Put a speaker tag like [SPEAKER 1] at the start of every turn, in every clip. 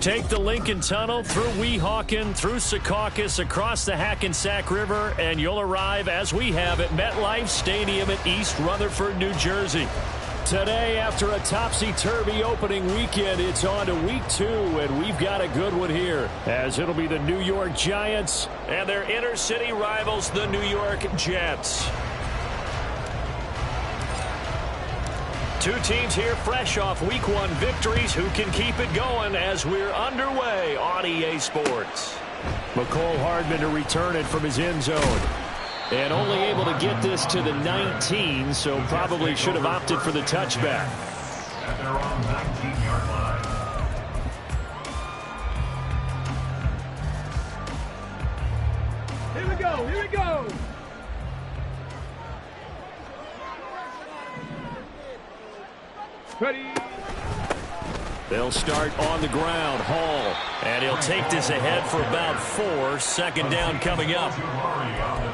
[SPEAKER 1] Take the Lincoln Tunnel through Weehawken, through Secaucus, across the Hackensack River, and you'll arrive, as we have, at MetLife Stadium in East Rutherford, New Jersey. Today, after a topsy-turvy opening weekend, it's on to week 2, and we've got a good one here, as it'll be the New York Giants and their inner-city rivals, the New York Jets. Two teams here fresh off Week 1 victories who can keep it going as we're underway on EA Sports. McCole Hardman to return it from his end zone. And only able to get this to the 19, so probably should have opted for the touchback.
[SPEAKER 2] At their own 19-yard line.
[SPEAKER 3] Here we go, here we go! Ready.
[SPEAKER 1] They'll start on the ground. Hall. And he'll take this ahead for about 4. Second down coming up.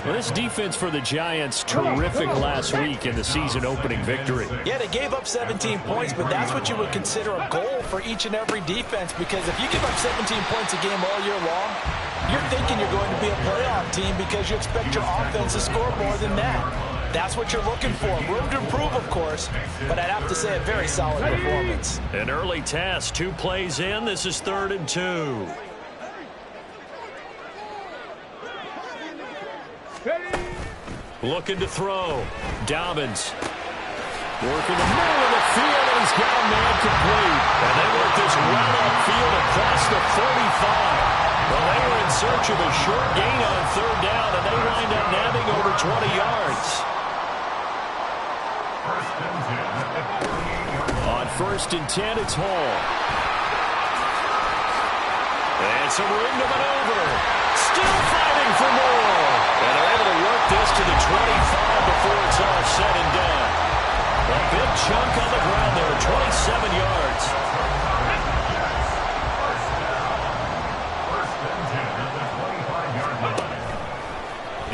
[SPEAKER 1] Well, this defense for the Giants, terrific last week in the season-opening victory.
[SPEAKER 4] Yeah, they gave up 17 points, but that's what you would consider a goal for each and every defense, because if you give up 17 points a game all year long, you're thinking you're going to be a playoff team because you expect your offense to score more than that. That's what you're looking for. Room to improve, of course, but I'd have to say a very solid performance.
[SPEAKER 1] An early test. 2 plays in. This is 3rd and 2. Looking to throw. Dobbins. Working the middle of the field, and he's got a man complete. And they work this well upfield across the 45. Well, they were in search of a short gain on 3rd down, and they wind up nabbing over 20 yards. On 1st and 10, it's Hall. And some room to maneuver. Still fighting for more. And they're able to work this to the 25 before it's all said and done. A big chunk on the ground there, 27 yards.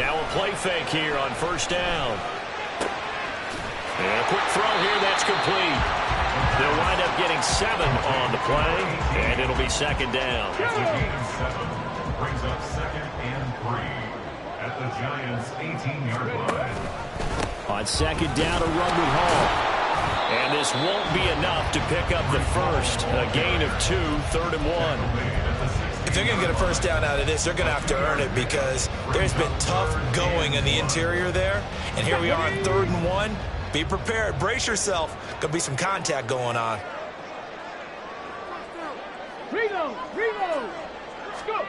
[SPEAKER 1] Now a play fake here on 1st down. And a quick throw here, that's complete. They'll wind up getting 7 on the play, and it'll be 2nd down.
[SPEAKER 2] Brings up 2nd and 3 at the Giants' 18-yard line.
[SPEAKER 1] On 2nd down, a run with Hall. And this won't be enough to pick up the first. A gain of 2, 3rd and 1.
[SPEAKER 4] If they're going to get a first down out of this, they're going to have to earn it, because there's been tough going in the interior there. And here we are on 3rd and 1. Be prepared. Brace yourself. Going to be some contact going on.
[SPEAKER 3] Reload! Reload! Let's go!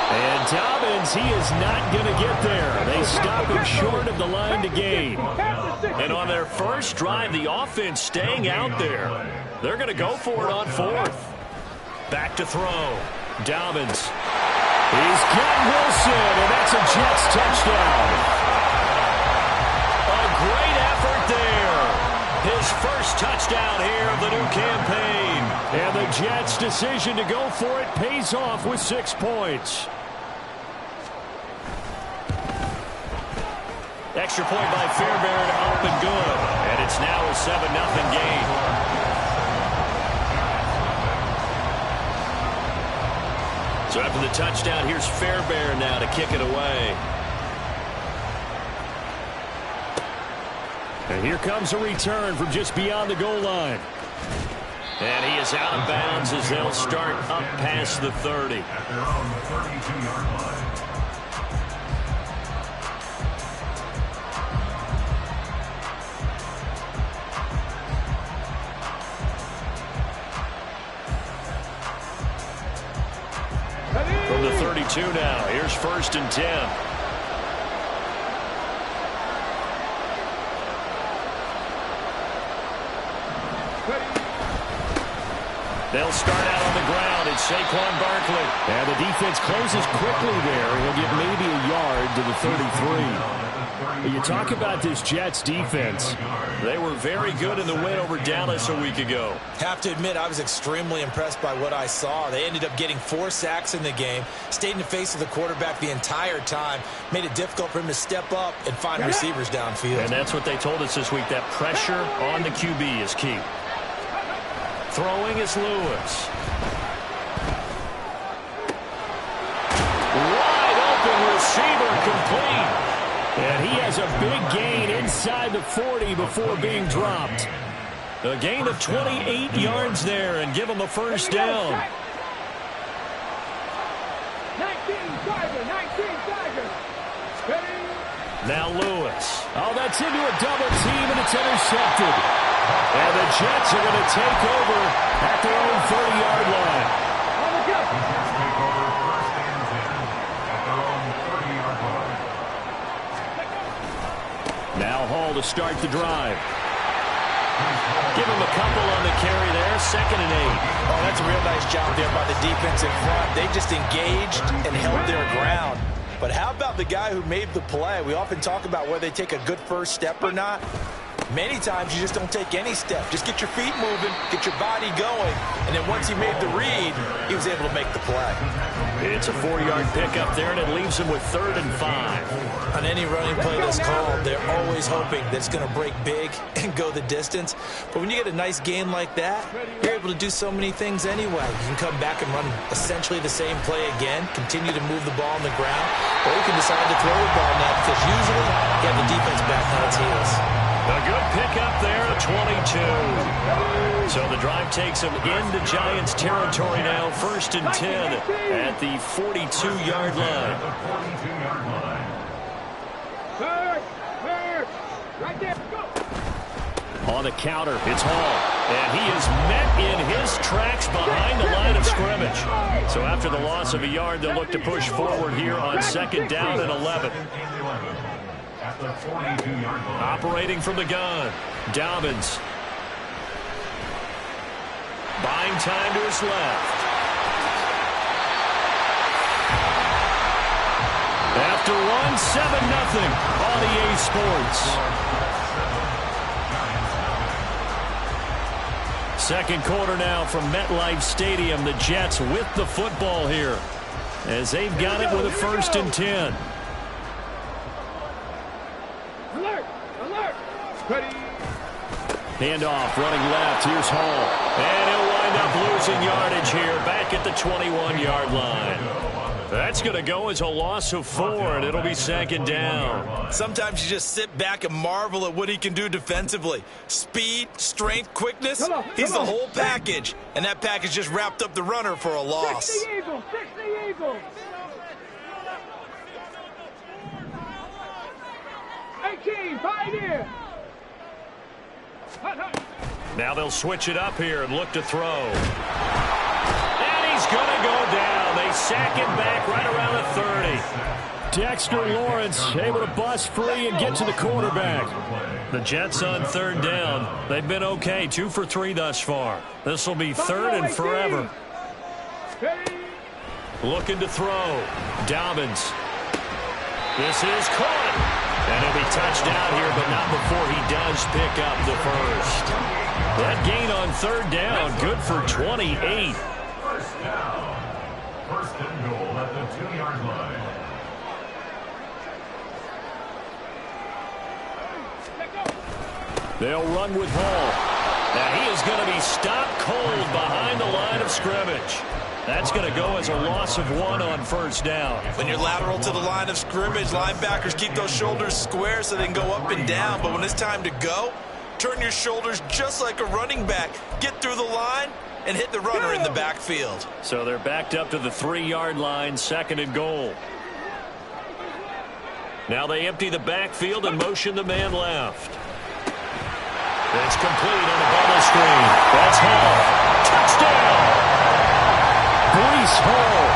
[SPEAKER 1] And Dobbins, he is not going to get there. They stop him short of the line to gain. And on their first drive, the offense staying out there. They're going to go for it on 4th. Back to throw. Dobbins. He's got Wilson, and that's a Jets touchdown. A great effort there. His first touchdown here of the new campaign. And the Jets' decision to go for it pays off with 6 points. Extra point by Fairbairn, up and good. And it's now a 7-0 game. So after the touchdown, here's Fairbairn now to kick it away. And here comes a return from just beyond the goal line. And he is out of bounds as they'll start up past the 30.
[SPEAKER 2] At their own 32-yard line.
[SPEAKER 1] From the 32 now, here's 1st and 10. They'll start out on the ground. It's Saquon Barkley. And the defense closes quickly there. He'll get maybe a yard to the 33. You talk about this Jets defense. They were very good in the win over Dallas a week ago.
[SPEAKER 4] Have to admit, I was extremely impressed by what I saw. They ended up getting 4 sacks in the game, stayed in the face of the quarterback the entire time, made it difficult for him to step up and find receivers downfield.
[SPEAKER 1] And that's what they told us this week, that pressure on the QB is key. Throwing is Lewis. Wide open receiver complete. And he has a big gain inside the 40 before being dropped. A gain of 28 yards there and give him a first down.
[SPEAKER 3] 19 Tiger.
[SPEAKER 1] Now Lewis. Oh, that's into a double team, and it's intercepted. And the Jets are going to take over at their own 30-yard line.
[SPEAKER 3] On the go.
[SPEAKER 2] The Jets take over first and 10 at their own 30-yard line.
[SPEAKER 1] Now Hall to start the drive. Give him a couple on the carry there. 2nd and 8.
[SPEAKER 4] Oh, that's a real nice job there by the defense in front. They just engaged and held their ground. But how about the guy who made the play? We often talk about whether they take a good first step or not. Many times you just don't take any step. Just get your feet moving, get your body going, and then once he made the read, he was able to make the play.
[SPEAKER 1] It's a 4-yard pickup there, and it leaves him with 3rd and 5.
[SPEAKER 4] On any running play that's called, they're always hoping that it's going to break big and go the distance. But when you get a nice gain like that, you're able to do so many things anyway. You can come back and run essentially the same play again, continue to move the ball on the ground, or you can decide to throw the ball now because usually you have the defense back on its heels.
[SPEAKER 1] A good pickup there, 22. So the drive takes him into Giants territory now, 1st and 10 at the 42-yard line.
[SPEAKER 3] Third. Right there. Go.
[SPEAKER 1] On the counter, it's Hall. And he is met in his tracks behind the line of scrimmage. So after the loss of a yard, they'll look to push forward here on 2nd down and 11.
[SPEAKER 2] At the 42-yard line.
[SPEAKER 1] Operating from the gun, Dobbins. Buying time to his left. After one, 7-0 on EA Sports. Second quarter now from MetLife Stadium. The Jets with the football here as they've got it with a 1st and 10.
[SPEAKER 3] Alert. Ready.
[SPEAKER 1] Handoff, running left. Here's Hall. And he'll wind up losing yardage here back at the 21-yard line. That's going to go as a loss of 4, and it'll be 2nd down.
[SPEAKER 4] Sometimes you just sit back and marvel at what he can do defensively. Speed, strength, quickness, he's the whole package. And that package just wrapped up the runner for a loss.
[SPEAKER 3] 6 the Eagle. 18, Pioneer.
[SPEAKER 1] Now they'll switch it up here and look to throw. And he's going to go down. They sack him back right around the 30. Dexter Lawrence able to bust free and get to the quarterback. The Jets on 3rd down. They've been okay, 2 for 3 thus far. This will be 3rd and forever. Looking to throw. Dobbins. This is caught. And he'll be touched out here, but not before he does pick up the first. That gain on 3rd down, good for 28.
[SPEAKER 2] First down. 1st and goal at the 2-yard line.
[SPEAKER 1] They'll run with Hall. Now he is going to be stopped cold behind the line of scrimmage. That's going to go as a loss of 1 on 1st down.
[SPEAKER 4] When you're lateral to the line of scrimmage, linebackers keep those shoulders square so they can go up and down. But when it's time to go, turn your shoulders just like a running back. Get through the line and hit the runner in the backfield.
[SPEAKER 1] So they're backed up to the 3-yard line, 2nd and goal. Now they empty the backfield and motion the man left. It's complete on the bubble screen. That's Hall. Touchdown! Breece Hall,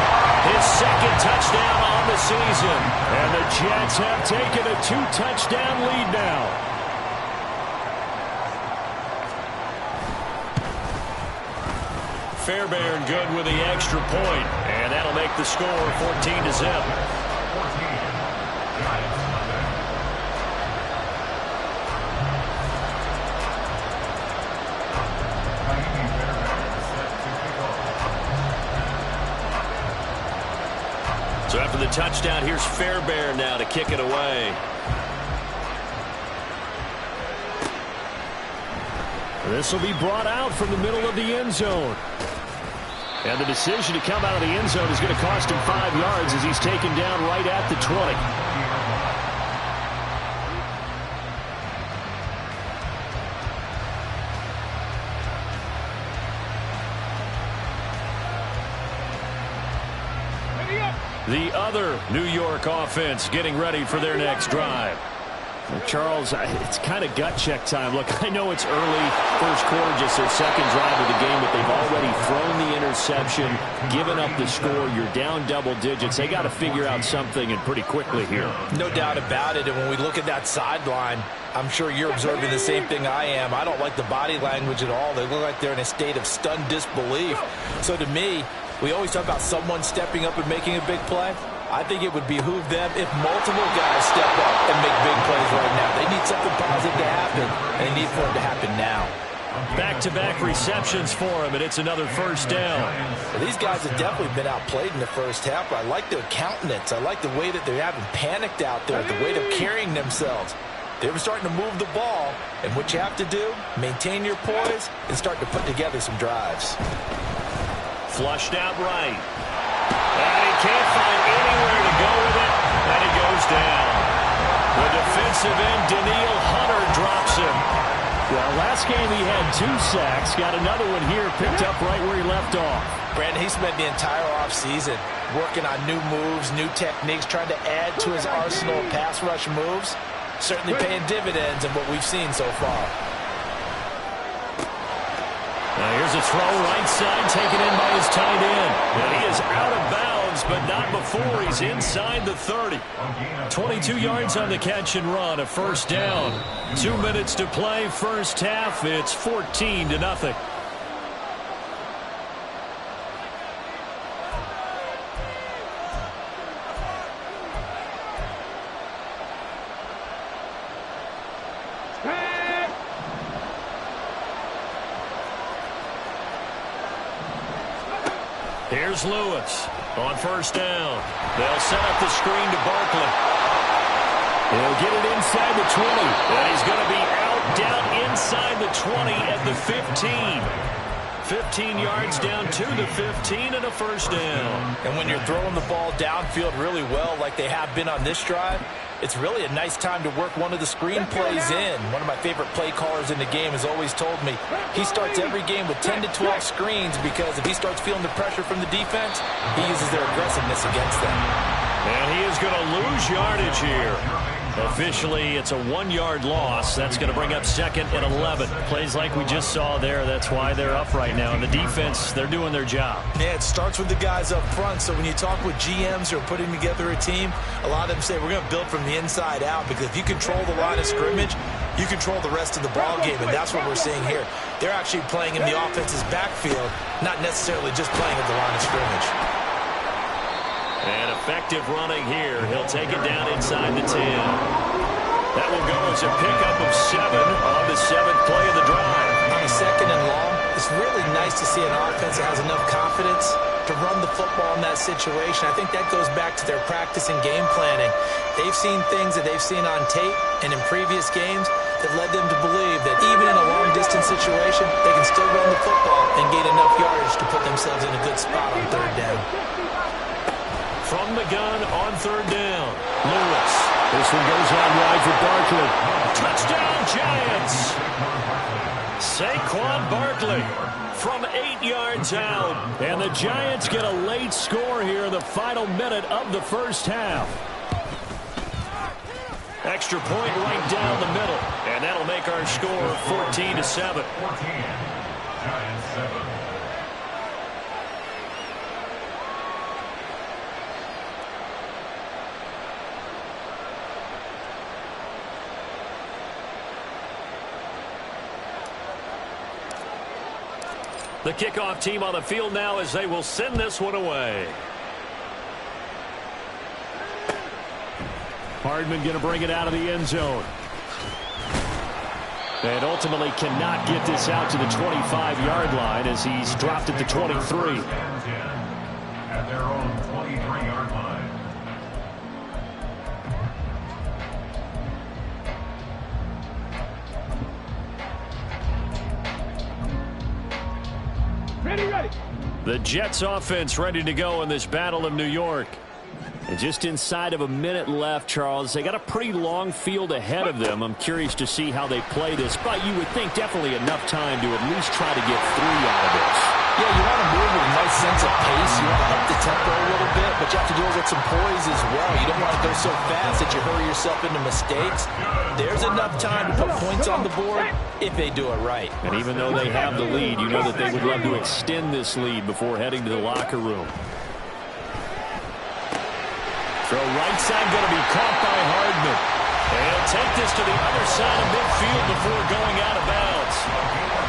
[SPEAKER 1] his 2nd touchdown on the season. And the Jets have taken a 2-touchdown lead now. Fairbairn good with the extra point. And that'll make the score 14-0. So after the touchdown, here's Fairbairn now to kick it away. This will be brought out from the middle of the end zone. And the decision to come out of the end zone is going to cost him 5 yards as he's taken down right at the 20. The other New York offense getting ready for their next drive. Well, Charles, it's kind of gut check time. Look, I know it's early, first quarter, just their second drive of the game, but they've already thrown the interception, given up the score. You're down double digits. They got to figure out something, and pretty quickly here.
[SPEAKER 4] No doubt about it. And when we look at that sideline, I'm sure you're observing the same thing I am. I don't like the body language at all. They look like they're in a state of stunned disbelief. So to me, we always talk about someone stepping up and making a big play. I think it would behoove them if multiple guys step up and make big plays right now. They need something positive to happen, and they need for it to happen now.
[SPEAKER 1] Back-to-back receptions for him, and it's another first down.
[SPEAKER 4] Well, these guys have definitely been outplayed in the first half, but I like their countenance. I like the way that they haven't panicked out there, the way they're carrying themselves. They were starting to move the ball, and what you have to do, maintain your poise and start to put together some drives.
[SPEAKER 1] Flushed out right. And he can't find anywhere to go with it, and he goes down. The defensive end, Danielle Hunter, drops him. Well, last game he had 2 sacks. Got another one here, picked up right where he left off.
[SPEAKER 4] Brandon, he spent the entire offseason working on new moves, new techniques, trying to add to his arsenal of pass rush moves. Certainly paying dividends in what we've seen so far.
[SPEAKER 1] Now here's a throw right side, taken in by his tight end. And he is out of bounds, but not before he's inside the 30. 22 yards on the catch and run, a first down. 2 minutes to play, first half. It's 14-0. Here's Lewis on first down. They'll set up the screen to Barkley. He'll get it inside the 20. And he's going to be out down inside the 20 at the 15. 15 yards down to the 15 and a first down.
[SPEAKER 4] And when you're throwing the ball downfield really well like they have been on this drive, it's really a nice time to work one of the screen plays in. One of my favorite play callers in the game has always told me he starts every game with 10 to 12 screens because if he starts feeling the pressure from the defense, he uses their aggressiveness against them.
[SPEAKER 1] And he is going to lose yardage here. Officially, it's a 1-yard loss. That's going to bring up 2nd and 11. Plays like we just saw there. That's why they're up right now. And the defense, they're doing their job.
[SPEAKER 4] Yeah, it starts with the guys up front. So when you talk with GMs who are putting together a team, a lot of them say we're going to build from the inside out because if you control the line of scrimmage, you control the rest of the ball game, and that's what we're seeing here. They're actually playing in the offense's backfield, not necessarily just playing at the line of scrimmage.
[SPEAKER 1] And effective running here. He'll take it down inside the 10. That will go as a pickup of 7 on the 7th play of the drive.
[SPEAKER 4] On a 2nd and long, it's really nice to see an offense that has enough confidence to run the football in that situation. I think that goes back to their practice and game planning. They've seen things that they've seen on tape and in previous games that led them to believe that even in a long-distance situation, they can still run the football and gain enough yardage to put themselves in a good spot on 3rd down.
[SPEAKER 1] From the gun on 3rd down, Lewis. This one goes on wide for Barkley. Touchdown, Giants! Saquon Barkley from 8 yards out. And the Giants get a late score here in the final minute of the first half. Extra point right down the middle. And that'll make our score 14-7.
[SPEAKER 2] 14. Giants 7.
[SPEAKER 1] The kickoff team on the field now as they will send this one away. Hardman going to bring it out of the end zone. And ultimately cannot get this out to the 25-yard line as he's dropped at the 23.
[SPEAKER 2] At their own 23-yard line.
[SPEAKER 1] The Jets offense ready to go in this Battle of New York. And just inside of a minute left, Charles. They got a pretty long field ahead of them. I'm curious to see how they play this, but you would think definitely enough time to at least try to get 3 out of this.
[SPEAKER 4] Yeah, you want to move with a nice sense of pace. You want to up the tempo a little bit, but you have to do it with some poise as well. You don't want to go so fast that you hurry yourself into mistakes. There's enough time to put points on the board if they do it right.
[SPEAKER 1] And even though they have the lead, you know that they would love to extend this lead before heading to the locker room. Throw right side going to be caught by Hardman. And he'll take this to the other side of midfield before going out of bounds.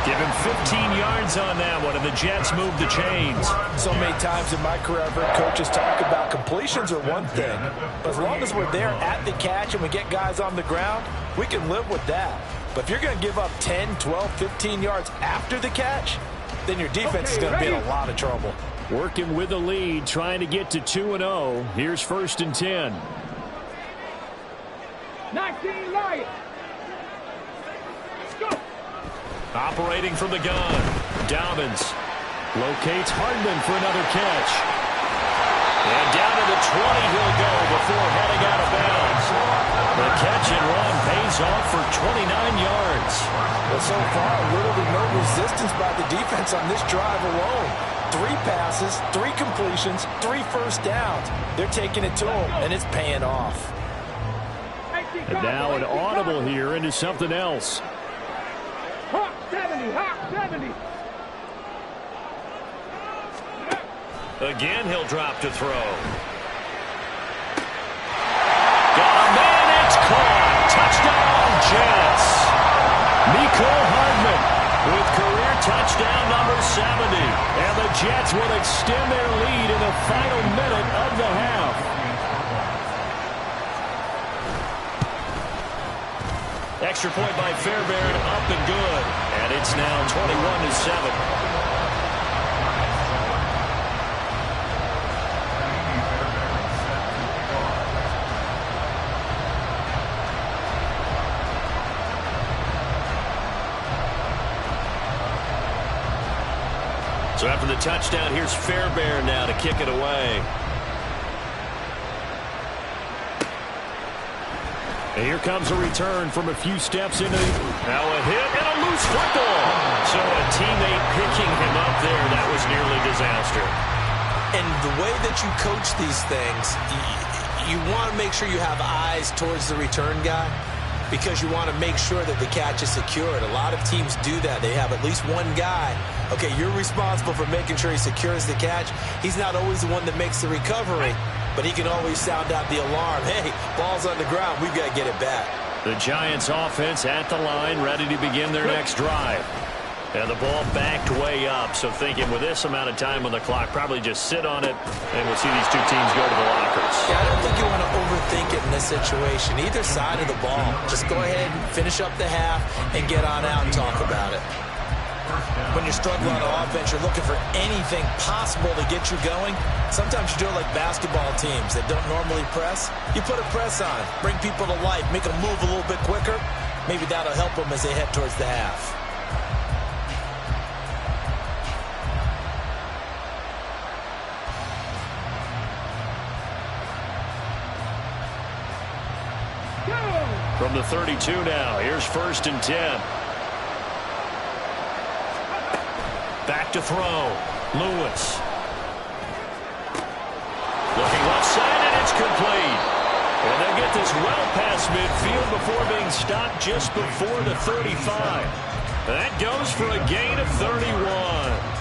[SPEAKER 1] Give him 15 yards on that one, and the Jets move the chains.
[SPEAKER 4] So many times in my career, I've heard coaches talk about completions are one thing. But as long as we're there at the catch and we get guys on the ground, we can live with that. But if you're going to give up 10, 12, 15 yards after the catch, then your defense is going to be in a lot of trouble.
[SPEAKER 1] Working with the lead, trying to get to 2-0. Here's 1st and 10.
[SPEAKER 3] 19 Lions. Go.
[SPEAKER 1] Operating from the gun. Dobbins locates Hardman for another catch. And down to the 20 he'll go before heading out of bounds. The catch and run pays off for 29 yards.
[SPEAKER 4] Well, so far, little to no resistance by the defense on this drive alone. 3 passes, 3 completions, 3 first downs. They're taking it to them, and it's paying off.
[SPEAKER 1] And now an audible here into something else.
[SPEAKER 3] Hawk 70, Hawk 70.
[SPEAKER 1] Again, he'll drop to throw. Got a man, it's caught. Touchdown, Jets. Mecole Hardman with career touchdown number 70. And the Jets will extend their lead in the final minute of the half. Extra point by Fairbairn, up and good. And it's now 21-7. So after the touchdown, here's Fairbairn now to kick it away. And here comes a return from a few steps into now a hit and a loose football. So a teammate picking him up there, that was nearly disaster.
[SPEAKER 5] And the way that you coach these things, you want to make sure you have eyes towards the return guy, because you want to make sure that the catch is secured. A lot of teams do that. They have at least one guy. Okay, you're responsible for making sure he secures the catch. He's not always the one that makes the recovery, but he can always sound out the alarm. Hey, ball's on the ground. We've got to get it back.
[SPEAKER 1] The Giants offense at the line, ready to begin their next drive. And the ball backed way up, so thinking with this amount of time on the clock, probably just sit on it, and we'll see these two teams go to the lockers.
[SPEAKER 5] Yeah, I don't think you want to overthink it in this situation. Either side of the ball. Just go ahead and finish up the half and get on out and talk about it. When you're struggling on offense, you're looking for anything possible to get you going. Sometimes you do it like basketball teams that don't normally press. You put a press on, bring people to life, make them move a little bit quicker. Maybe that'll help them as they head towards the half.
[SPEAKER 1] From the 32 now, here's 1st and 10. Back to throw. Lewis. Looking left side, and it's complete. And they'll get this well past midfield before being stopped just before the 35. That goes for a gain of 31.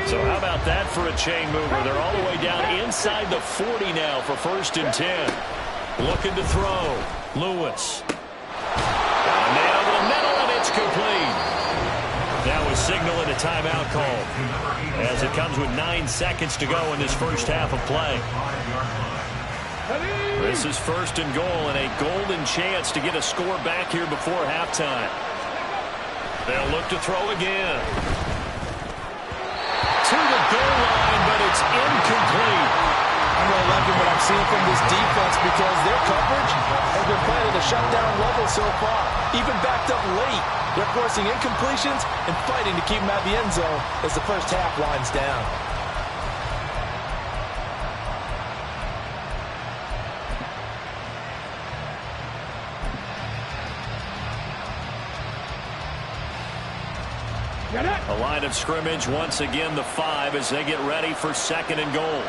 [SPEAKER 1] So how about that for a chain mover? They're all the way down inside the 40 now for 1st and 10. Looking to throw. Lewis. Nailed to the middle, and it's complete. Now a signal and a timeout call as it comes with 9 seconds to go in this first half of play. This is 1st and goal and a golden chance to get a score back here before halftime. They'll look to throw again. To the goal line, but it's incomplete.
[SPEAKER 4] I'm really liking what I'm seeing from this defense because their coverage has been playing at a shutdown level so far. Even backed up late, they're forcing incompletions and fighting to keep them out of the end zone as the first half winds down.
[SPEAKER 1] A line of scrimmage, once again the 5 as they get ready for 2nd and goal.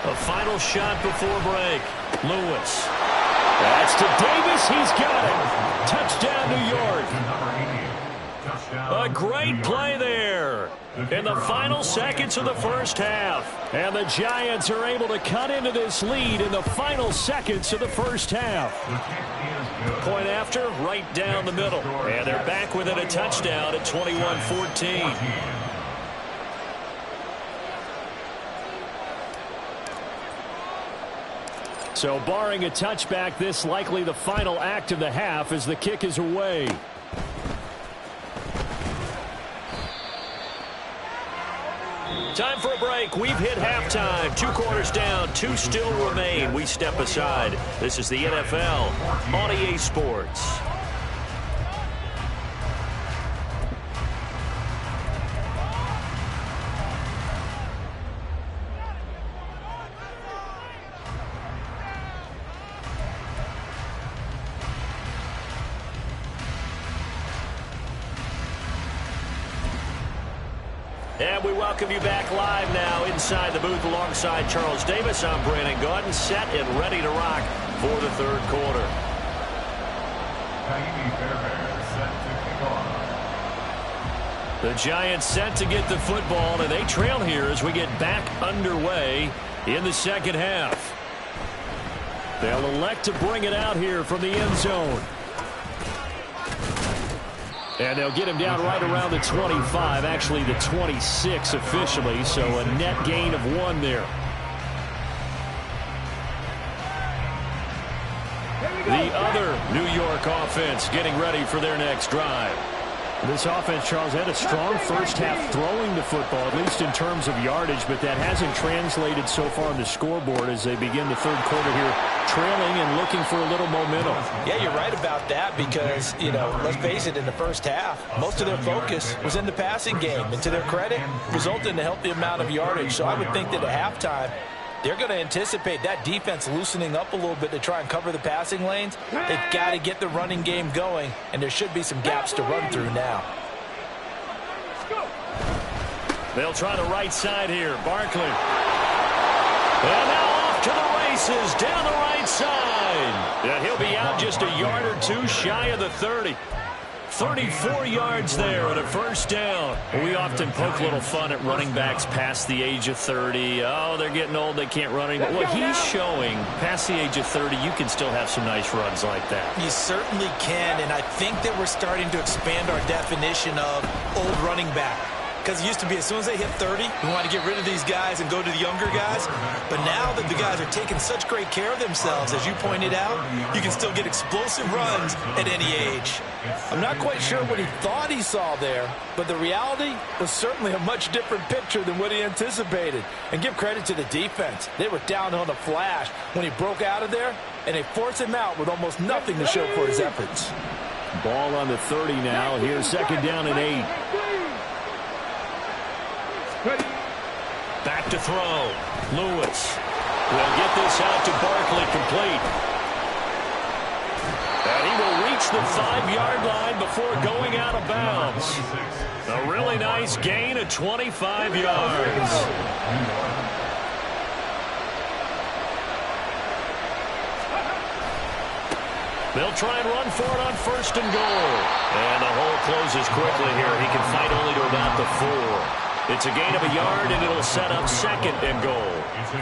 [SPEAKER 1] A final shot before break. Lewis. That's to Davis. He's got it. Touchdown, New York. A great play there in the final seconds of the first half. And the Giants are able to cut into this lead in the final seconds of the first half. Point after, right down the middle. And they're back within a touchdown at 21-14. So barring a touchback, this likely the final act of the half as the kick is away. Time for a break. We've hit halftime. 2 quarters down. 2 still remain. We step aside. This is the NFL on EA Sports. And we welcome you back live now inside the booth alongside Charles Davis. I'm Brandon Gaudin, set and ready to rock for the 3rd quarter. The Giants set to get the football, and they trail here as we get back underway in the 2nd half. They'll elect to bring it out here from the end zone. And they'll get him down right around the 25, actually the 26 officially, so a net gain of 1 there. The other New York offense getting ready for their next drive. This offense, Charles, had a strong first half throwing the football, at least in terms of yardage, but that hasn't translated so far on the scoreboard as they begin the 3rd quarter here, trailing and looking for a little momentum.
[SPEAKER 4] Yeah, you're right about that because, you know, let's face it, in the first half, most of their focus was in the passing game. And to their credit, resulted in a healthy amount of yardage. So I would think that at halftime, they're going to anticipate that defense loosening up a little bit to try and cover the passing lanes. They've got to get the running game going, and there should be some gaps to run through now.
[SPEAKER 1] They'll try the right side here. Barkley. And now off to the races down the right side. Yeah, he'll be out just a yard or 2 shy of the 30. 34 yards there on a first down. We often poke a little fun at running backs past the age of 30. Oh, they're getting old, they can't run anymore. Well, he's showing past the age of 30, you can still have some nice runs like that.
[SPEAKER 4] You certainly can, and I think that we're starting to expand our definition of old running back. Because it used to be as soon as they hit 30, we want to get rid of these guys and go to the younger guys. But now that the guys are taking such great care of themselves, as you pointed out, you can still get explosive runs at any age. I'm not quite sure what he thought he saw there, but the reality was certainly a much different picture than what he anticipated. And give credit to the defense. They were down on a flash when he broke out of there, and they forced him out with almost nothing to show for his efforts.
[SPEAKER 1] Ball on the 30 now. Here's 2nd down and 8. Back to throw. Lewis will get this out to Barkley, complete. And he will reach the 5-yard line before going out of bounds. A really nice gain of 25 yards. They'll try and run for it on 1st and goal. And the hole closes quickly here. He can fight only to about the 4. It's a gain of a yard, and it'll set up 2nd and goal.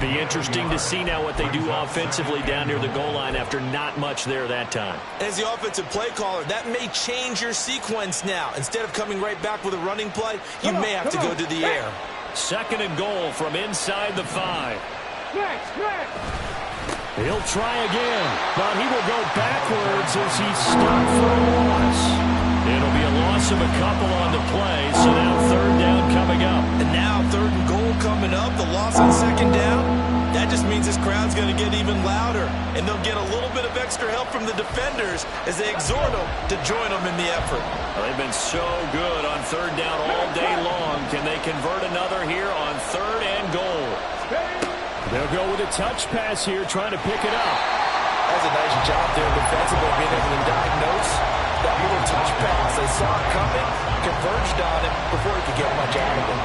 [SPEAKER 1] Be interesting to see now what they do offensively down near the goal line after not much there that time.
[SPEAKER 4] As the offensive play caller, that may change your sequence now. Instead of coming right back with a running play, you may have to go to the air.
[SPEAKER 1] 2nd and goal from inside the 5. He'll try again, but he will go backwards as he's stopped for a loss. It'll be a loss loss of a couple on the play, so now third down coming up.
[SPEAKER 4] And now third and goal coming up, the loss on second down. That just means this crowd's going to get even louder, and they'll get a little bit of extra help from the defenders as they exhort them to join them in the effort.
[SPEAKER 1] Well, they've been so good on third down all day long. Can they convert another here on third and goal? They'll go with a touch pass here, trying to pick it up.
[SPEAKER 4] That's a nice job there defensively, being able to diagnose that little touch pass. They saw it coming, converged on it before he could get much out of it.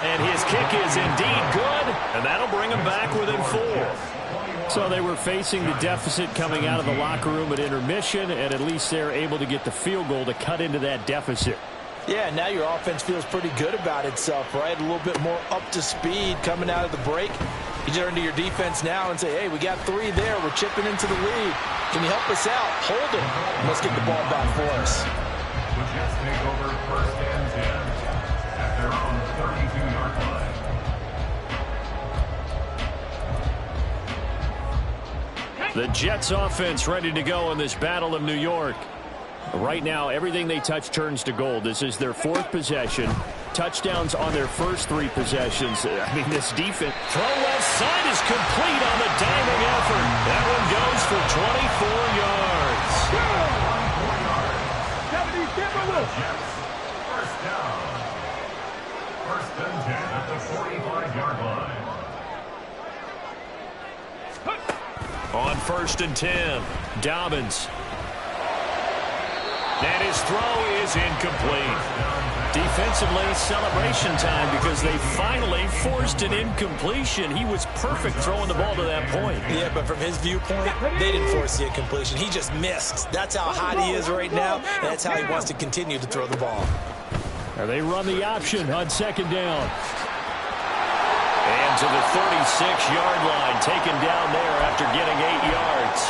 [SPEAKER 1] And his kick is indeed good, and that'll bring him back within 4. So they were facing the deficit coming out of the locker room at intermission, and at least they're able to get the field goal to cut into that deficit.
[SPEAKER 4] Yeah, now your offense feels pretty good about itself, right? A little bit more up to speed coming out of the break. You turn to your defense now and say, hey, we got 3 there. We're chipping into the lead. Can you help us out? Hold it. Let's get the ball back for us.
[SPEAKER 2] The Jets take over first and 10 at their own 32-yard line.
[SPEAKER 1] The Jets offense ready to go in this Battle of New York. Right now, everything they touch turns to gold. This is their 4th possession. Touchdowns on their first 3 possessions. I mean, this defense. Throw left side is complete on the diving effort. That one goes for 24 yards.
[SPEAKER 3] 70 Timberwolves.
[SPEAKER 2] Jets, first down. First and 10 at the 45-yard line.
[SPEAKER 1] On first and 10, Dobbins. And his throw is incomplete. Defensively, celebration time because they finally forced an incompletion. He was perfect throwing the ball to that point.
[SPEAKER 4] Yeah, but from his viewpoint, they didn't force the incompletion. He just missed. That's how hot he is right now, and that's how he wants to continue to throw the ball.
[SPEAKER 1] They run the option on second down. And to the 36-yard line, taken down there after getting 8 yards.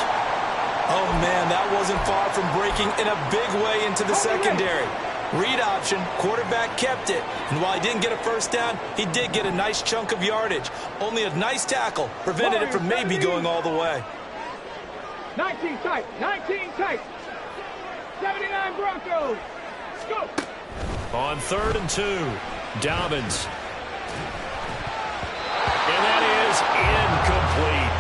[SPEAKER 4] Oh, man, that wasn't far from breaking in a big way into the secondary. Read option, quarterback kept it. And while he didn't get a first down, he did get a nice chunk of yardage. Only a nice tackle prevented it from maybe going all the way.
[SPEAKER 3] 19 tight, 19 tight. 79 Broncos. Go.
[SPEAKER 1] On third and 2, Dobbins. And that is incomplete.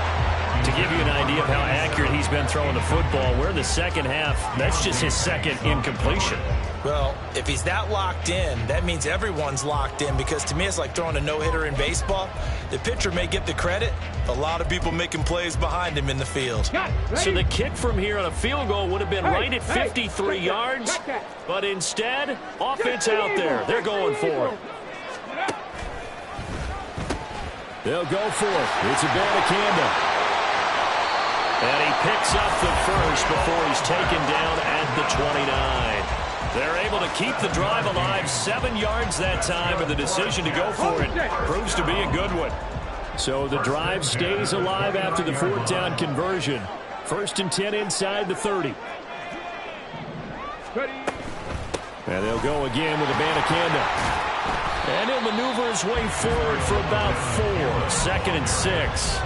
[SPEAKER 1] To give you an idea of how accurate he's been throwing the football, we're in the second half. That's just his second incompletion.
[SPEAKER 4] Well, if he's that locked in, that means everyone's locked in, because to me it's like throwing a no-hitter in baseball. The pitcher may get the credit, a lot of people making plays behind him in the field.
[SPEAKER 1] So the kick from here on a field goal would have been right at 53 yards, but instead, offense out there. They're going for it. They'll go for it. It's Abanikanda. And he picks up the first before he's taken down at the 29. They're able to keep the drive alive, 7 yards that time, and the decision to go for it proves to be a good one. So the drive stays alive after the 4th down conversion. First and 10 inside the 30. And they'll go again with Abanikanda. And he'll maneuver his way forward for about 4. Second and 6.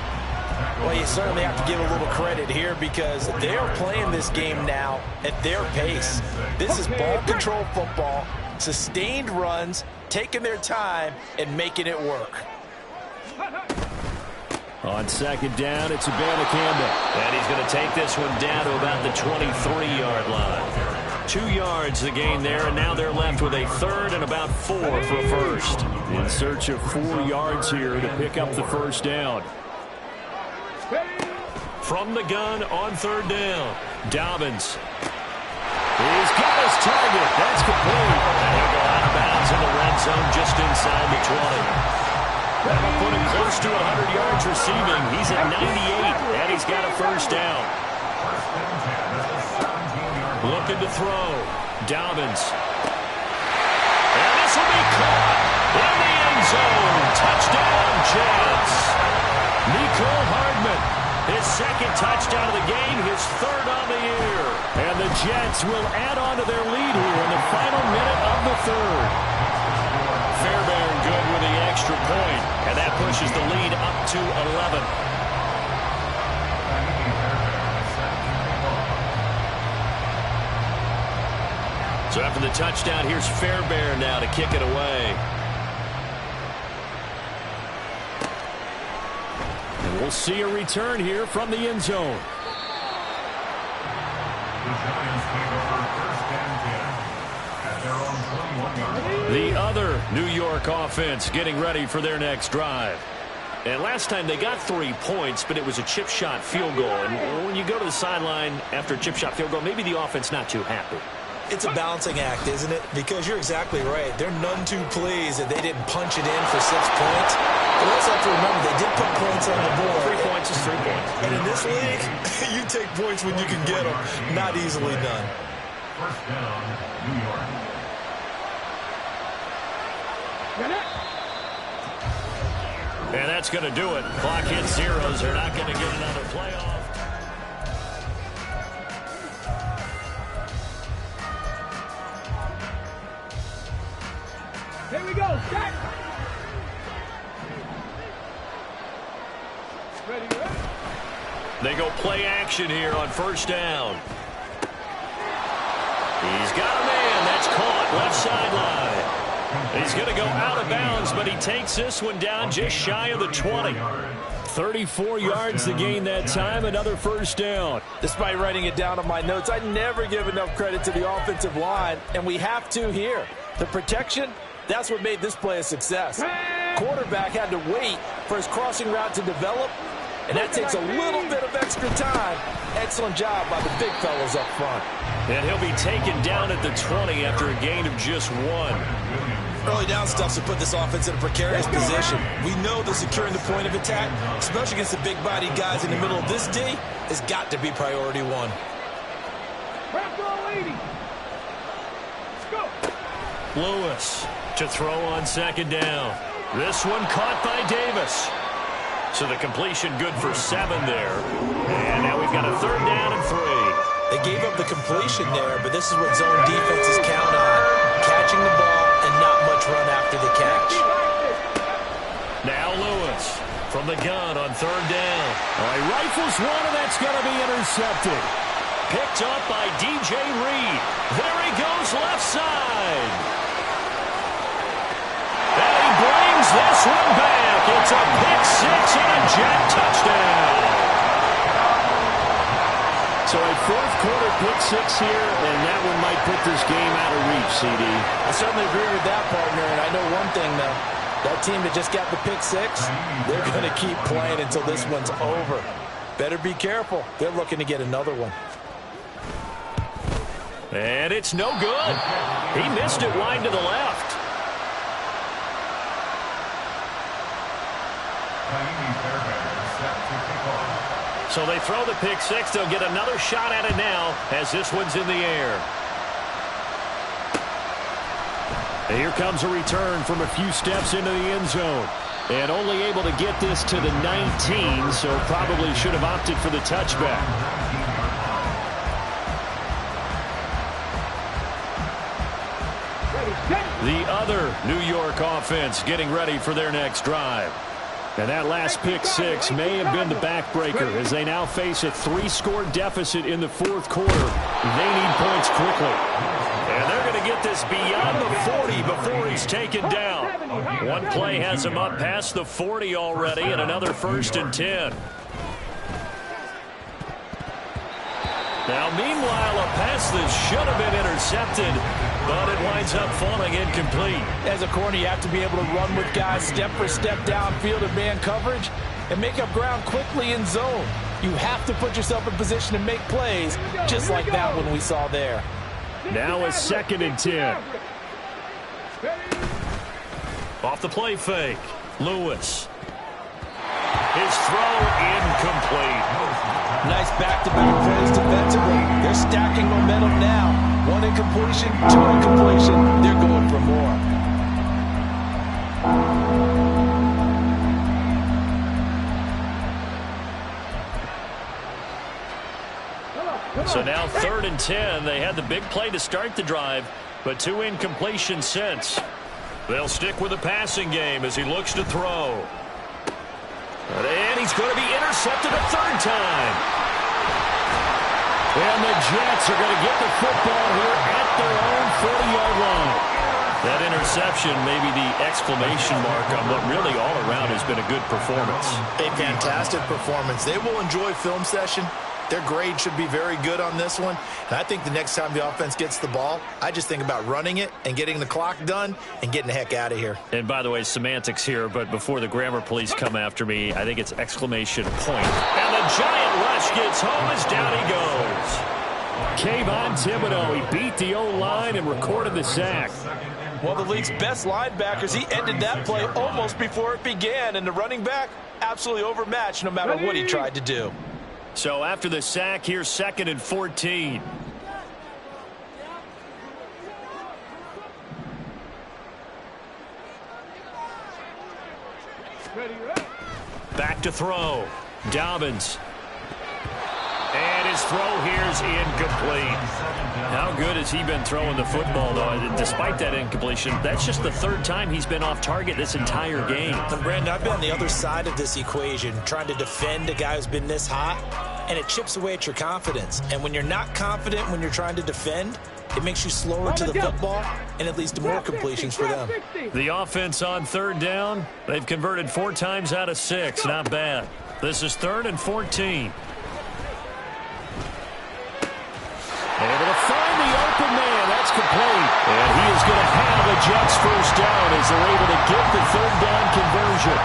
[SPEAKER 4] Well, you certainly have to give a little credit here, because they are playing this game now at their pace. This is ball control football, sustained runs, taking their time, and making it work.
[SPEAKER 1] On second down, it's Abanikanda. And he's going to take this one down to about the 23-yard line. 2 yards the gain there, and now they're left with a third and about 4 for a first. In search of 4 yards here to pick up the first down. From the gun on third down, Dobbins. He's got his target. That's complete. And he'll go out of bounds in the red zone just inside the 20. That'll put him close to 100 yards receiving. He's at 98, and he's got a first down. Looking to throw. Dobbins. And this will be caught in the end zone. Touchdown, Jets. Nicole Hardman, his second touchdown of the game, his third on the year. And the Jets will add on to their lead here in the final minute of the third. Fairbairn good with the extra point, and that pushes the lead up to 11. So after the touchdown, here's Fairbairn now to kick it away. And we'll see a return here from the end zone.
[SPEAKER 2] The Giants take over first and 10 at their own 21-yard line.
[SPEAKER 1] The other New York offense getting ready for their next drive. And last time they got 3 points, but it was a chip shot field goal. And when you go to the sideline after a chip shot field goal, maybe the offense not too happy.
[SPEAKER 5] It's a balancing act, isn't it? Because you're exactly right. They're none too pleased that they didn't punch it in for 6 points. But also have to remember, they did put points on the board.
[SPEAKER 1] 3 points is 3 points.
[SPEAKER 5] And in this league, you take points when you can get them. Not easily done.
[SPEAKER 2] First down, New York.
[SPEAKER 1] And that's going to do it. Clock hits zeros. They're not going to get another playoff.
[SPEAKER 3] Here we go. Set. Ready to go.
[SPEAKER 1] They go play action here on first down. He's got a man. That's caught left sideline. He's going to go out of bounds, but he takes this one down just shy of the 20. 34 yards to gain that time, another first down.
[SPEAKER 4] Despite writing it down on my notes, I never give enough credit to the offensive line, and we have to here. The protection, that's what made this play a success. Quarterback had to wait for his crossing route to develop, and that takes a little bit of extra time. Excellent job by the big fellows up front.
[SPEAKER 1] And he'll be taken down at the 20 after a gain of just 1.
[SPEAKER 5] Early down stuffs to put this offense in a precarious position. We know that securing the point of attack, especially against the big-bodied guys in the middle of this D, has got to be priority 1.
[SPEAKER 3] Go.
[SPEAKER 1] Lewis to throw on second down. This one caught by Davis. So the completion good for 7 there. And now we've got a 3rd down and 3.
[SPEAKER 5] They gave up the completion there, but this is what zone defenses count on. Catching the ball and not much run after the catch.
[SPEAKER 1] Now Lewis from the gun on 3rd down. He rifles one, and that's going to be intercepted. Picked up by DJ Reed. There he goes left side. And he brings this one back. It's a pick-6 and a jet touchdown. So a 4th quarter pick-6 here, and that one might put this game out of reach, CD.
[SPEAKER 4] I certainly agree with that, partner, and I know one thing, though. That team that just got the pick-6, they're going to keep playing until this one's over. Better be careful. They're looking to get another one.
[SPEAKER 1] And it's no good. He missed it wide to the left. So they throw the pick-6. They'll get another shot at it now as this one's in the air. And here comes a return from a few steps into the end zone. And only able to get this to the 19, so probably should have opted for the touchback. The other New York offense getting ready for their next drive. And that last pick-6 may have been the backbreaker as they now face a 3-score deficit in the 4th quarter. They need points quickly. And they're going to get this beyond the 40 before he's taken down. One play has him up past the 40 already, and another 1st and 10. Now, meanwhile, a pass that should have been intercepted, but it winds up falling incomplete.
[SPEAKER 4] As a corner, you have to be able to run with guys step for step downfield in man coverage and make up ground quickly in zone. You have to put yourself in position to make plays, just like that one we saw there.
[SPEAKER 1] Now a 2nd and 10. Off the play fake. Lewis. His throw incomplete.
[SPEAKER 4] Nice back-to-back plays defensively. They're stacking momentum now. 1 incompletion, 2 incompletion. They're going for more.
[SPEAKER 1] So now 3rd and 10. They had the big play to start the drive, but 2 incompletions since. They'll stick with the passing game as he looks to throw. And he's going to be intercepted a 3rd time. And the Jets are going to get the football here at at their own 40-yard line. That interception may be the exclamation mark on what really all around has been a good performance.
[SPEAKER 5] A fantastic performance. They will enjoy film session. Their grade should be very good on this one. And I think the next time the offense gets the ball, I just think about running it and getting the clock done and getting the heck out of here.
[SPEAKER 1] And by the way, semantics here, but before the grammar police come after me, I think it's exclamation point. And the giant rush gets home as down he goes. Kayvon Thibodeaux, he beat the O-line and recorded the sack.
[SPEAKER 4] One of the league's best linebackers, he ended that play almost before it began, and the running back absolutely overmatched no matter what he tried to do.
[SPEAKER 1] So after the sack, here's 2nd and 14. Back to throw. Dobbins. And his throw here is incomplete. How good has he been throwing the football, though? Despite that incompletion, that's just the 3rd time he's been off target this entire game.
[SPEAKER 5] And Brandon, I've been on the other side of this equation, trying to defend a guy who's been this hot, and it chips away at your confidence. And when you're not confident when you're trying to defend, it makes you slower to the football, and it leads to more completions for them.
[SPEAKER 1] The offense on 3rd down, they've converted 4 times out of 6. Not bad. This is 3rd and 14. Able to find the open man. That's complete. And he is going to have a Jets first down as they're able to get the 3rd down conversion.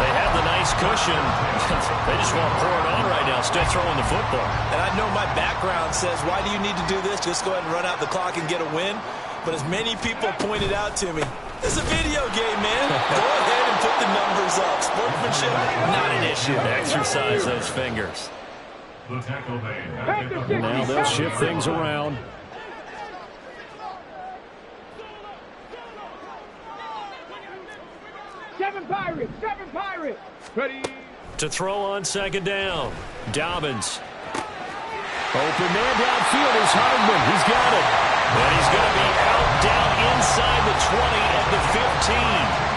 [SPEAKER 1] They have the nice cushion. They just want to pour it on right now instead of throwing the football.
[SPEAKER 5] And I know my background says, why do you need to do this? Just go ahead and run out the clock and get a win. But as many people pointed out to me, it's a video game, man. Go ahead and put the numbers up. Sportsmanship, not an issue.
[SPEAKER 1] Exercise those fingers.
[SPEAKER 2] The tackle made.
[SPEAKER 1] Now they'll shift things around.
[SPEAKER 3] Seven Pirates. Ready.
[SPEAKER 1] To throw on 2nd down. Dobbins. Open man downfield is Hardman. He's got it. And he's going to be out down inside the 20 at the 15.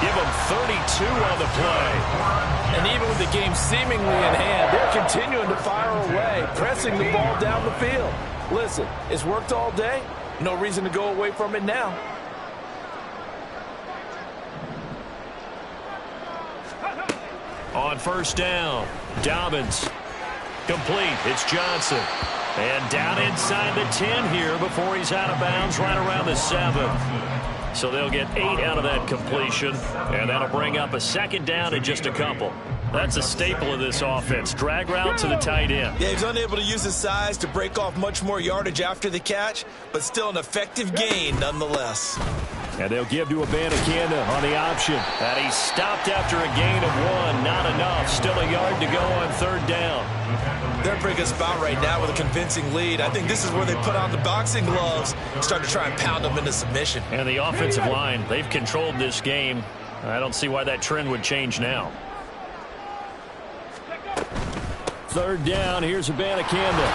[SPEAKER 1] Give him 32 on the play.
[SPEAKER 4] And even with the game seemingly in hand, they're continuing to fire away, pressing the ball down the field. Listen, it's worked all day. No reason to go away from it now.
[SPEAKER 1] On 1st down, Dobbins. Complete. It's Johnson. And down inside the 10 here before he's out of bounds right around the 7. So they'll get 8 out of that completion, and that'll bring up a 2nd down and just a couple. That's a staple of this offense. Drag route to the tight end.
[SPEAKER 5] Yeah, he's unable to use his size to break off much more yardage after the catch, but still an effective gain nonetheless.
[SPEAKER 1] And they'll give to Abanikanda on the option. And he stopped after a gain of 1. Not enough. Still a yard to go on 3rd down.
[SPEAKER 5] They're in a pretty good spot right now with a convincing lead. I think this is where they put on the boxing gloves and start to try and pound them into submission.
[SPEAKER 1] And the offensive line, they've controlled this game. I don't see why that trend would change now. 3rd down, here's Abanikanda.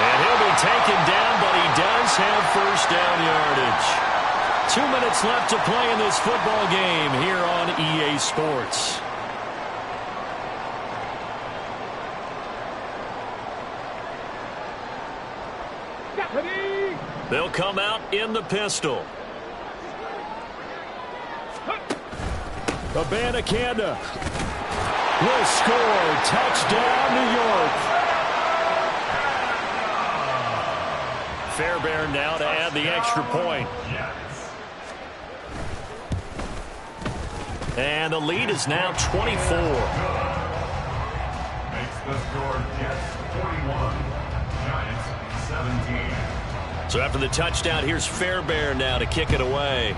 [SPEAKER 1] And he'll be taken down, but he does have 1st down yardage. 2 minutes left to play in this football game here on EA Sports. They'll come out in the pistol. Abanikanda will score. Touchdown, New York. Fairbairn now to add the extra point. And the lead is now 24.
[SPEAKER 2] Makes the score Jets 41, Giants 17.
[SPEAKER 1] So after the touchdown, here's Fairbairn now to kick it away.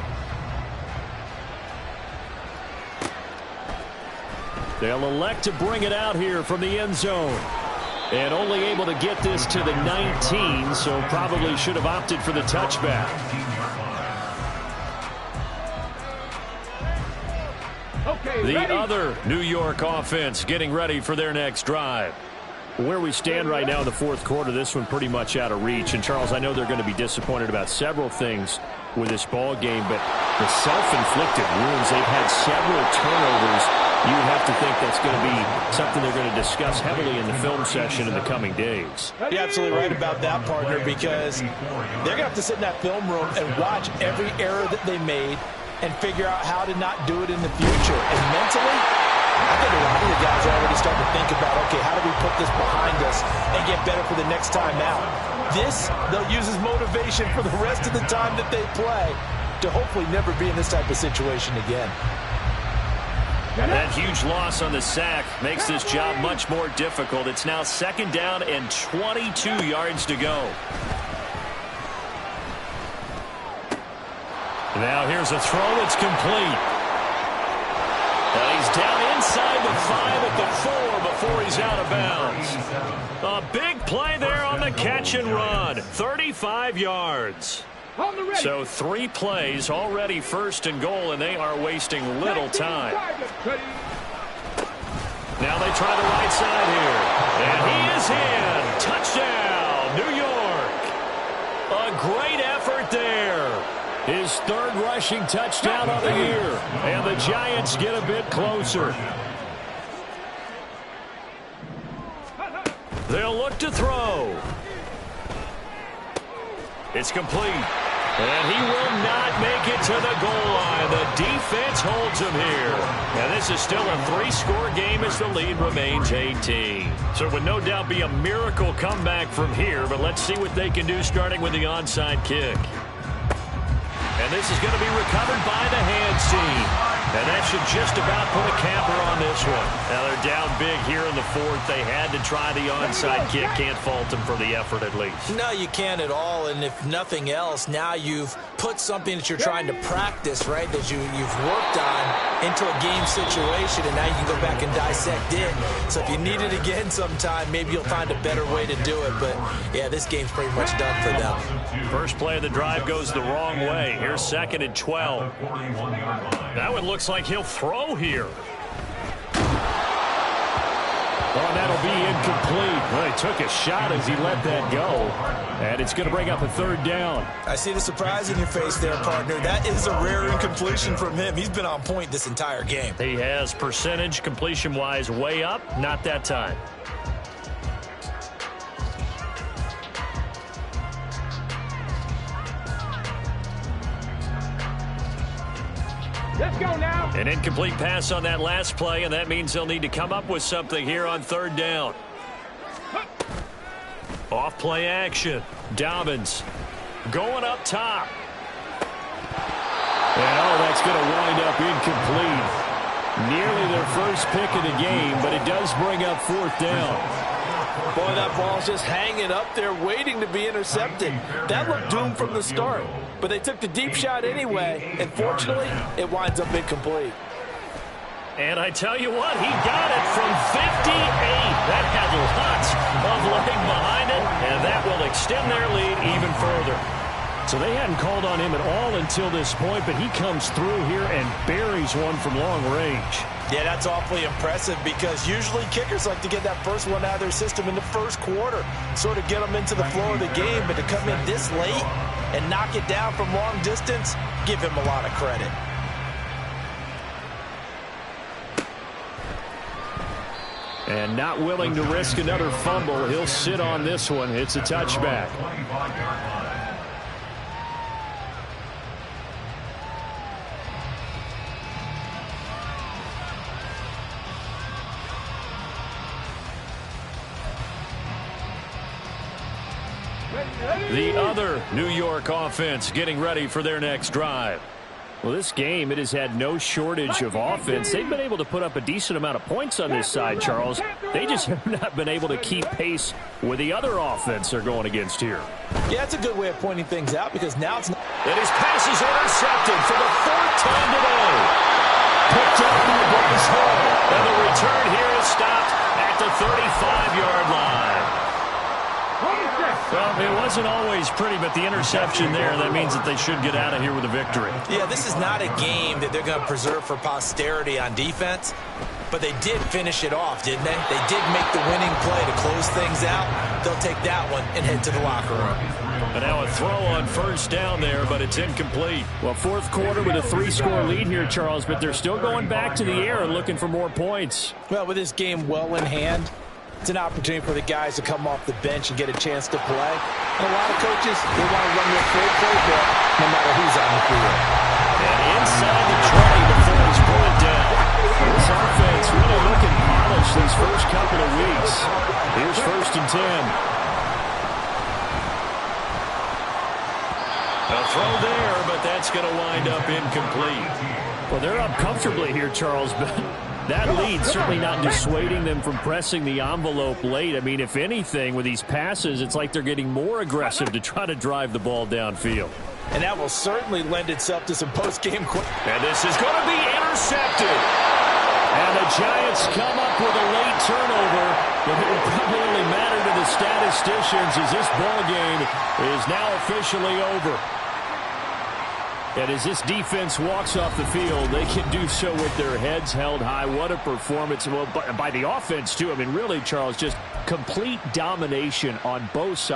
[SPEAKER 1] They'll elect to bring it out here from the end zone. And only able to get this to the 19, so probably should have opted for the touchback. The other New York offense getting ready for their next drive. Where we stand right now in the 4th quarter, this one pretty much out of reach. And, Charles, I know they're going to be disappointed about several things with this ball game, but the self-inflicted wounds, they've had several turnovers. You have have to think that's going to be something they're going to discuss heavily in the film session in the coming days.
[SPEAKER 4] You're absolutely right about that, partner, because they're going to have to sit in that film room and watch every error that they made and figure out how to not do it in the future. And mentally, I think a lot of the guys are already starting to think about, okay, how do we put this behind us and get better for the next time out? This, they'll use as motivation for the rest of the time that they play to hopefully never be in this type of situation again.
[SPEAKER 1] That huge loss on the sack makes this job much more difficult. It's now 2nd down and 22 yards to go. Now here's a throw that's complete. And he's down inside the 5 at the 4 before he's out of bounds. A big play there on the catch and run. 35 yards. So 3 plays already 1st and goal, and they are wasting little time. Now they try the right side here. And he is in. Touchdown, New York. A great effort there. His 3rd rushing touchdown of the year. And the Giants get a bit closer. They'll look to throw. It's complete. And he will not make it to the goal line. The defense holds him here. And this is still a 3-score game as the lead remains 18. So it would no doubt be a miracle comeback from here, but let's see what they can do starting with the onside kick. And this is going to be recovered by the hands team. And that should just about put a capper on this one. Now they're down big here in the 4th. They had to try the onside kick. Can't fault them for the effort at least.
[SPEAKER 5] No, you can't at all. And if nothing else, now you've put something that you're trying to practice, right, that you've worked on into a game situation, and now you can go back and dissect it. So if you need it again sometime, maybe you'll find a better way to do it. But, yeah, this game's pretty much done for them.
[SPEAKER 1] First play of the drive goes the wrong way. Here's 2nd and 12. That one looks like he'll throw here. Oh, that'll be incomplete. Well, he took a shot as he let that go. And it's going to bring up a 3rd down.
[SPEAKER 5] I see the surprise in your face there, partner. That is a rare incompletion from him. He's been on point this entire game.
[SPEAKER 1] He has percentage completion-wise way up. Not that time.
[SPEAKER 3] Let's go now.
[SPEAKER 1] An incomplete pass on that last play, and that means they'll need to come up with something here on 3rd down. Off play action. Dobbins going up top. And that's going to wind up incomplete. Nearly their first pick of the game, but it does bring up 4th down.
[SPEAKER 4] Boy, that ball's just hanging up there waiting to be intercepted. That looked doomed from the start. But they took the deep shot anyway, and fortunately, it winds up incomplete.
[SPEAKER 1] And I tell you what, he got it from 58. That had lots of leg behind it, and that will extend their lead even further. So they hadn't called on him at all until this point, but he comes through here and buries one from long range.
[SPEAKER 4] Yeah, that's awfully impressive because usually kickers like to get that first one out of their system in the first quarter, sort of get them into the flow of the game, but to come in this late and knock it down from long distance, give him a lot of credit.
[SPEAKER 1] And not willing to risk another fumble, he'll sit on this one. It's a touchback. The other New York offense getting ready for their next drive. Well, this game, it has had no shortage of offense. They've been able to put up a decent amount of points on this side, Charles. They just have not been able to keep pace with the other offense they're going against here.
[SPEAKER 4] Yeah, it's a good way of pointing things out because now it's not.
[SPEAKER 1] And his pass is intercepted for the 4th time today. Picked up by Bryce Hall. And the return here is stopped at the 35-yard line. Well, it wasn't always pretty, but the interception there, that means that they should get out of here with a victory.
[SPEAKER 5] Yeah, this is not a game that they're going to preserve for posterity on defense, but they did finish it off, didn't they? They did make the winning play to close things out. They'll take that one and head to the locker room.
[SPEAKER 1] And now a throw on first down there, but it's incomplete. Well, fourth quarter with a 3-score lead here, Charles, but they're still going back to the air and looking for more points.
[SPEAKER 4] Well, with this game well in hand, it's an opportunity for the guys to come off the bench and get a chance to play. And a lot of coaches, they want to run their full playbook no matter who's on the field.
[SPEAKER 1] And inside the 20 before he's brought down. This offense really looking polished these first couple of weeks. Here's 1st and 10. A throw there, but that's going to wind up incomplete. Well, they're up comfortably here, Charles, but that lead certainly not dissuading them from pressing the envelope late. I mean, if anything, with these passes, it's like they're getting more aggressive to try to drive the ball downfield.
[SPEAKER 4] And that will certainly lend itself to some post-game.
[SPEAKER 1] And this is going to be intercepted. And the Giants come up with a late turnover, but it will probably only matter to the statisticians as this ball game is now officially over. And as this defense walks off the field, they can do so with their heads held high. What a performance. Well, by the offense, too. I mean, really, Charles, just complete domination on both sides.